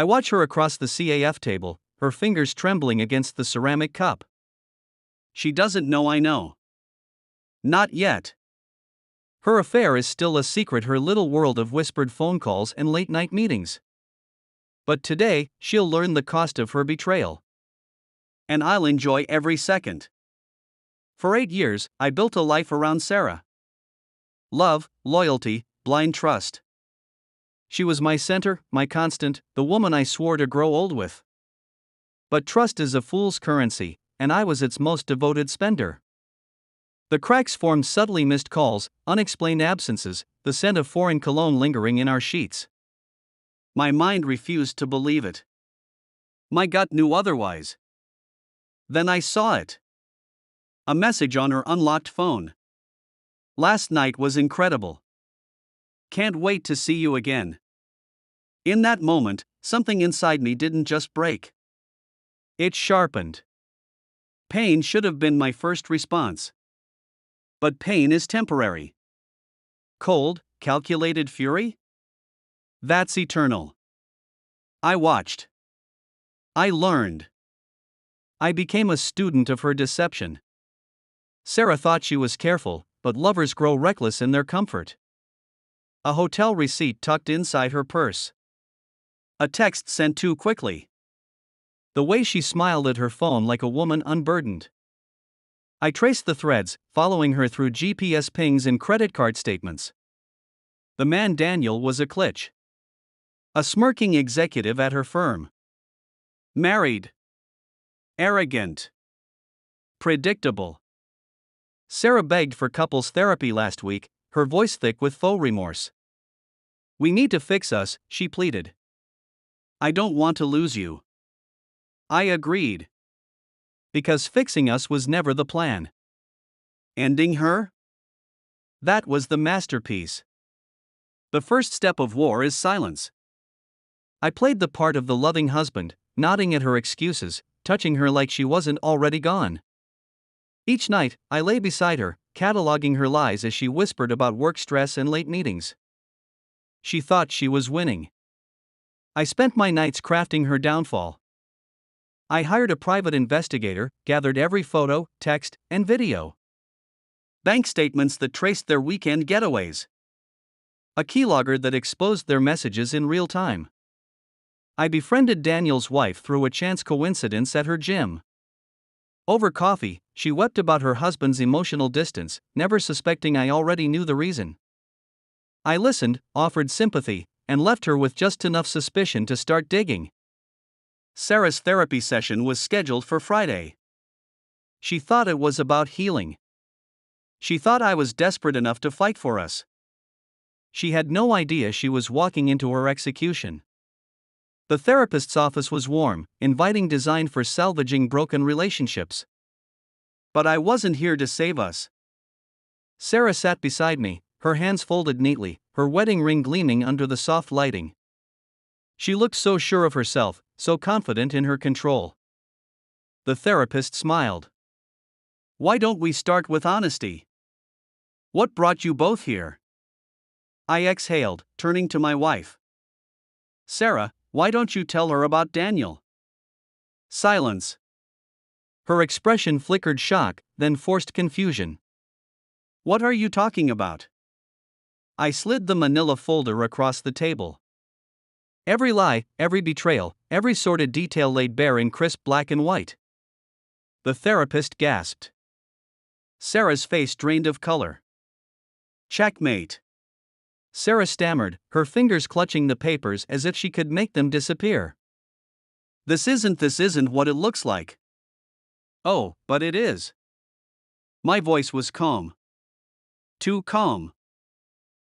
I watch her across the CAF table, her fingers trembling against the ceramic cup. She doesn't know I know. Not yet. Her affair is still a secret, her little world of whispered phone calls and late-night meetings. But today, she'll learn the cost of her betrayal. And I'll enjoy every second. For 8 years, I built a life around Sarah. Love, loyalty, blind trust. She was my center, my constant, the woman I swore to grow old with. But trust is a fool's currency, and I was its most devoted spender. The cracks formed, subtly missed calls, unexplained absences, the scent of foreign cologne lingering in our sheets. My mind refused to believe it. My gut knew otherwise. Then I saw it. A message on her unlocked phone. Last night was incredible. Can't wait to see you again. In that moment, something inside me didn't just break. It sharpened. Pain should have been my first response. But pain is temporary. Cold, calculated fury? That's eternal. I watched. I learned. I became a student of her deception. Sarah thought she was careful, but lovers grow reckless in their comfort. A hotel receipt tucked inside her purse. A text sent too quickly. The way she smiled at her phone like a woman unburdened. I traced the threads, following her through GPS pings and credit card statements. The man Daniel was a klitsch. A smirking executive at her firm. Married. Arrogant. Predictable. Sarah begged for couples therapy last week, her voice thick with faux remorse. We need to fix us, she pleaded. I don't want to lose you. I agreed. Because fixing us was never the plan. Ending her? That was the masterpiece. The first step of war is silence. I played the part of the loving husband, nodding at her excuses, touching her like she wasn't already gone. Each night, I lay beside her, cataloging her lies as she whispered about work stress and late meetings. She thought she was winning. I spent my nights crafting her downfall. I hired a private investigator, gathered every photo, text, and video. Bank statements that traced their weekend getaways. A keylogger that exposed their messages in real time. I befriended Daniel's wife through a chance coincidence at her gym. Over coffee, she wept about her husband's emotional distance, never suspecting I already knew the reason. I listened, offered sympathy, and left her with just enough suspicion to start digging. Sarah's therapy session was scheduled for Friday. She thought it was about healing. She thought I was desperate enough to fight for us. She had no idea she was walking into her execution. The therapist's office was warm, inviting, designed for salvaging broken relationships. But I wasn't here to save us. Sarah sat beside me, her hands folded neatly, her wedding ring gleaming under the soft lighting. She looked so sure of herself, so confident in her control. The therapist smiled. Why don't we start with honesty? What brought you both here? I exhaled, turning to my wife. Sarah, why don't you tell her about Daniel? Silence. Her expression flickered shock, then forced confusion. What are you talking about? I slid the manila folder across the table. Every lie, every betrayal, every sordid detail laid bare in crisp black and white. The therapist gasped. Sarah's face drained of color. Checkmate. Sarah stammered, her fingers clutching the papers as if she could make them disappear. This isn't what it looks like. Oh, but it is. My voice was calm. Too calm.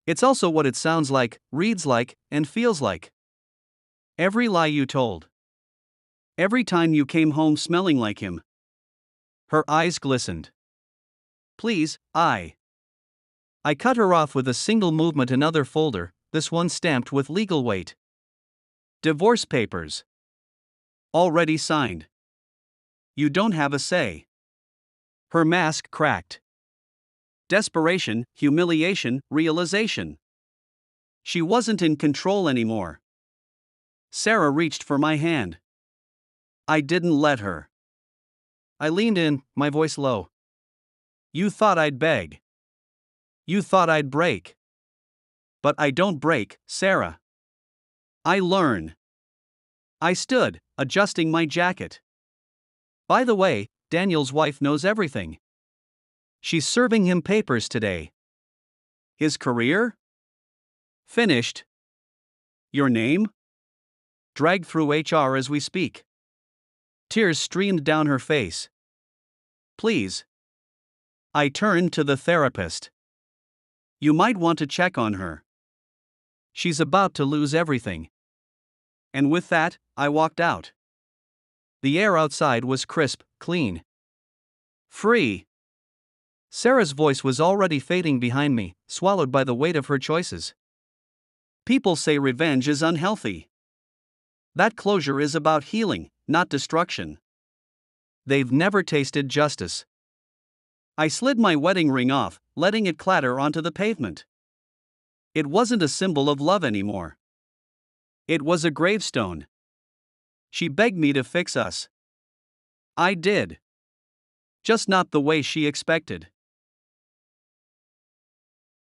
It's also what it sounds like, reads like, and feels like. Every lie you told. Every time you came home smelling like him. Her eyes glistened. Please, I cut her off with a single movement. Another folder, this one stamped with legal weight. Divorce papers. Already signed. You don't have a say. Her mask cracked. Desperation, humiliation, realization. She wasn't in control anymore. Sarah reached for my hand. I didn't let her. I leaned in, my voice low. You thought I'd beg. You thought I'd break. But I don't break, Sarah. I learn. I stood, adjusting my jacket. By the way, Daniel's wife knows everything. She's serving him papers today. His career? Finished. Your name? Dragged through HR as we speak. Tears streamed down her face. Please. I turned to the therapist. You might want to check on her. She's about to lose everything. And with that, I walked out. The air outside was crisp, clean. Free. Sarah's voice was already fading behind me, swallowed by the weight of her choices. People say revenge is unhealthy. That closure is about healing, not destruction. They've never tasted justice. I slid my wedding ring off, letting it clatter onto the pavement. It wasn't a symbol of love anymore. It was a gravestone. She begged me to fix us. I did. Just not the way she expected.